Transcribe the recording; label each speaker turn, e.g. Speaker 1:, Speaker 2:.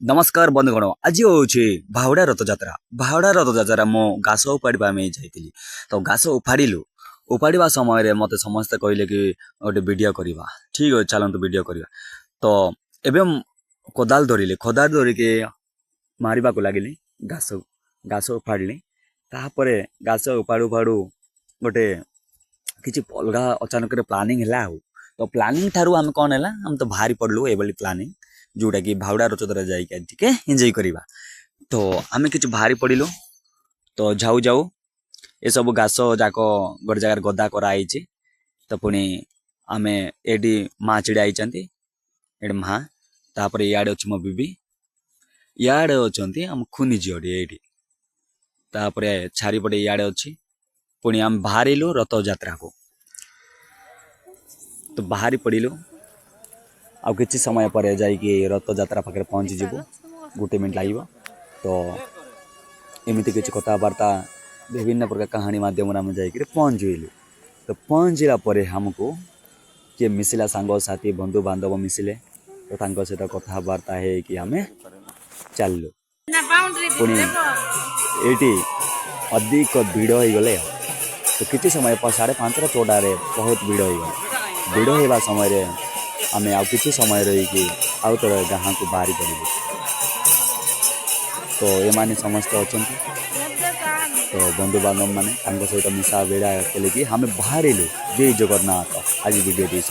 Speaker 1: नमस्कार बंधुगण आज हूँ बाहुड़ा रथଯାत्रा। बाहुड़ा रथଯାत्रा मो घास उपाड़ा जाइली तो घास उपाड़ू उपाड़ा समय मत समस्ते कहले कि गोटे वीडियो करवा। ठीक है चलतु वीडियो करवा। तो एवं कोदाल धरिले कोदाल धरिके मारिबा को लगिली घास घास उपाड़ी तापर घास उपाड़ू उपाड़ू गोटे किसी अलग अचानक प्लानिंग है। तो प्लानिंग ठारू आम कौन है आम तो बाहरी पड़लु ये प्लानिंग जोटा कि बाहुड़ा रथयात्रा जाइए टिके एंजॉय करवा। तो आम कि बाहरी पड़लु तो जाऊ जाऊ ये सब घास जाक गोटे जगार गदा कराई। तो पुणी आम एटी माँ चिड़ी ये माँ तापर इे अच्छी मो बीबी इे अच्छा आम खुनी झीटे ये तापर चारिपटे इे अच्छी पुणी आम बाहरिलु रथयात्रा को। तो बाहरी पड़लु आ कि समय पर जाकि रथयात्रा पाखे पहुँची जीवु गोटे मिनट लगे। तो एमती किसी कथबार्ता विभिन्न प्रकार कहानी मध्यम आम जा पहुँचलु। तो पहुँचला आमको किए मिसिला सांग साथी बंधु बांधव मिसिले तो सहित कथबार्ता है आम चलू पुणी ये अधिक भिड़ हो गले। तो किसी समय 5:30 6टार बहुत भिड़ हो गला। भिड़ होगा समय आम आ कि समय रही आउ तो गाँ को बाहरी पड़ू। तो ये समस्त अच्छा तो बंधु बांधव मैंने सहित मिसा बेड़ा खेलिकी आम बाहर जय जगन्नाथ आज वीडियो।